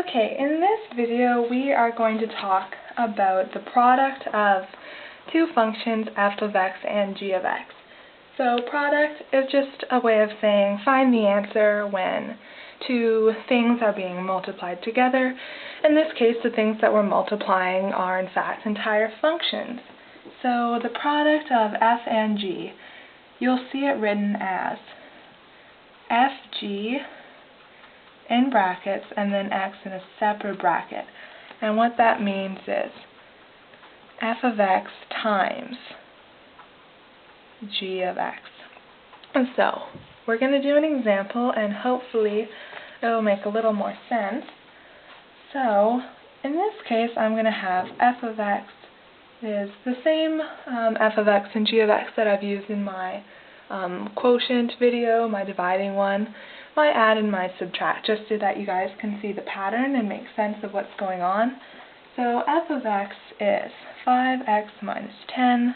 Okay, in this video we are going to talk about the product of two functions f of x and g of x. So product is just a way of saying find the answer when two things are being multiplied together. In this case, the things that we're multiplying are in fact entire functions. So the product of f and g, you'll see it written as fg in brackets and then x in a separate bracket. And what that means is f of x times g of x. And so we're going to do an example and hopefully it will make a little more sense. So in this case I'm going to have f of x is the same f of x and g of x that I've used in my quotient video, my dividing one, my add and my subtract, just so that you guys can see the pattern and make sense of what's going on. So f of x is 5x minus 10,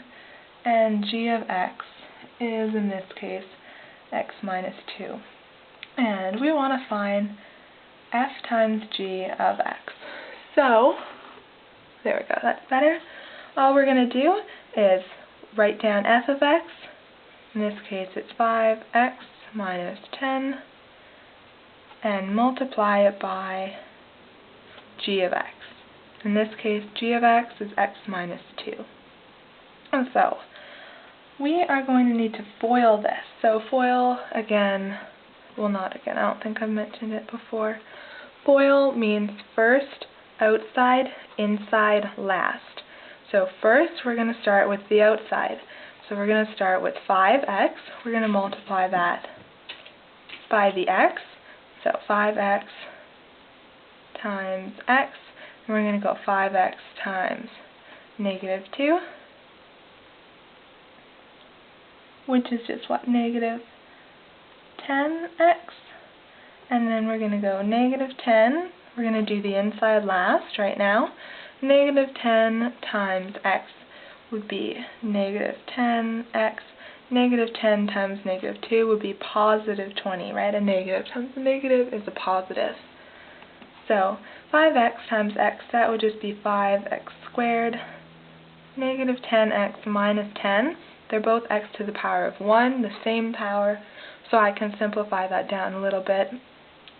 and g of x is, in this case, x minus 2. And we want to find f times g of x. So, there we go, that's better. All we're going to do is write down f of x. In this case, it's 5x minus 10, and multiply it by g of x. In this case, g of x is x minus 2. And so, we are going to need to FOIL this. So FOIL, again, well not again, I don't think I've mentioned it before. FOIL means first, outside, inside, last. So first, we're going to start with the outside. So we're going to start with 5x. We're going to multiply that by the x. So 5x times x. And we're going to go 5x times negative 2. Which is just what? Negative 10x. And then we're going to go negative 10. We're going to do the inside last right now. Negative 10 times x would be negative 10x. Negative 10 times negative 2 would be positive 20, right? A negative times a negative is a positive. So 5x times x, that would just be 5x squared. Negative 10x minus 10, they're both x to the power of 1, the same power, so I can simplify that down a little bit.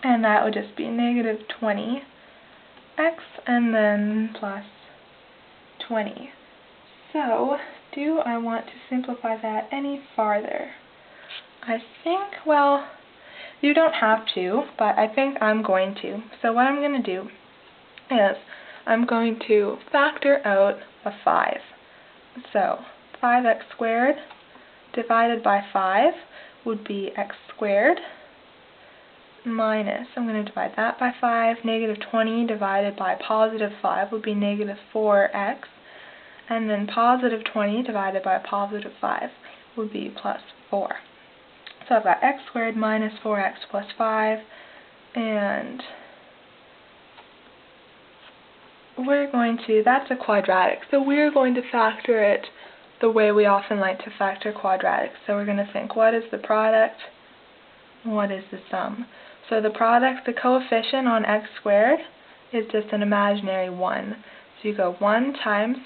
And that would just be negative 20x and then plus 20. So, do I want to simplify that any farther? I think, well, you don't have to, but I think I'm going to. So what I'm going to do is I'm going to factor out a 5. So 5x squared divided by 5 would be x squared minus, I'm going to divide that by 5, negative 20 divided by positive 5 would be negative 4x. And then positive 20 divided by positive 5 would be plus 4. So I've got x squared minus 4x plus 5, and we're going to, that's a quadratic, so we're going to factor it the way we often like to factor quadratics. So we're going to think, what is the product? What is the sum? So the product, the coefficient on x squared, is just an imaginary 1. So you go 1 times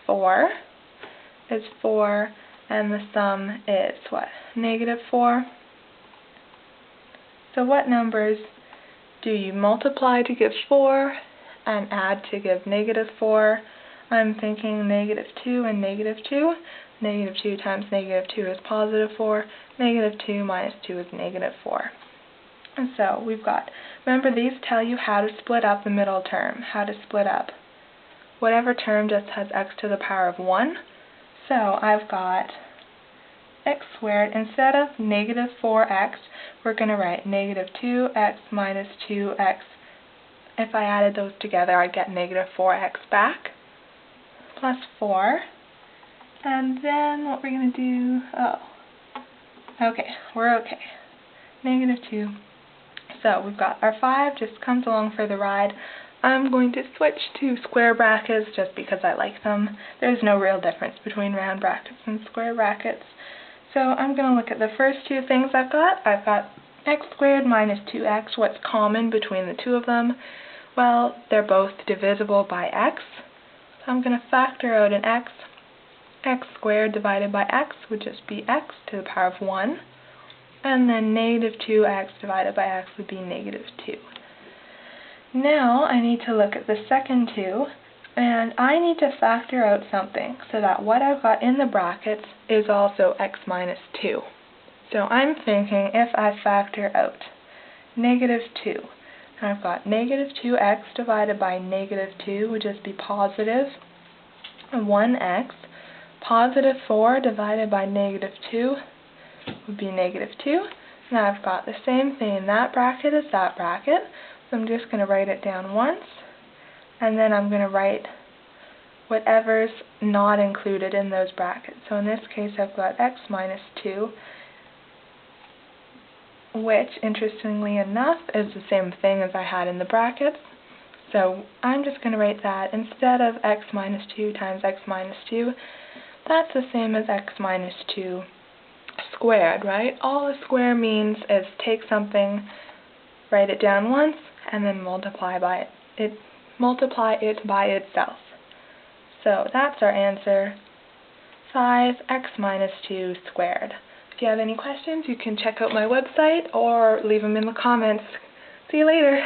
4 is 4, and the sum is what? Negative 4. So what numbers do you multiply to give 4 and add to give negative 4? I'm thinking negative 2 and negative 2. Negative 2 times negative 2 is positive 4. Negative 2 minus 2 is negative 4. And so we've got, remember these tell you how to split up the middle term, how to split up. Whatever term just has x to the power of 1. So I've got x squared. Instead of negative 4x, we're going to write negative 2x minus 2x. If I added those together, I'd get negative 4x back, plus 4. And then what we're going to do, okay, we're okay. Negative 2. So we've got our 5, just comes along for the ride. I'm going to switch to square brackets just because I like them. There's no real difference between round brackets and square brackets. So I'm going to look at the first two things I've got. I've got x squared minus 2x, what's common between the two of them. Well, they're both divisible by x. So I'm going to factor out an x. X squared divided by x would just be x to the power of 1. And then negative 2x divided by x would be negative 2. Now I need to look at the second two, and I need to factor out something so that what I've got in the brackets is also x minus 2. So I'm thinking if I factor out negative 2, I've got negative 2x divided by negative 2 would just be positive 1x. Positive 4 divided by negative 2 would be negative 2. Now I've got the same thing in that bracket as that bracket, so I'm just going to write it down once, and then I'm going to write whatever's not included in those brackets. So in this case I've got x minus 2, which, interestingly enough, is the same thing as I had in the brackets. So I'm just going to write that instead of x minus 2 times x minus 2, that's the same as x minus 2 squared, right? All a square means is take something, write it down once, and then multiply it by itself. So that's our answer, 5x minus 2 squared. If you have any questions, you can check out my website or leave them in the comments. See you later.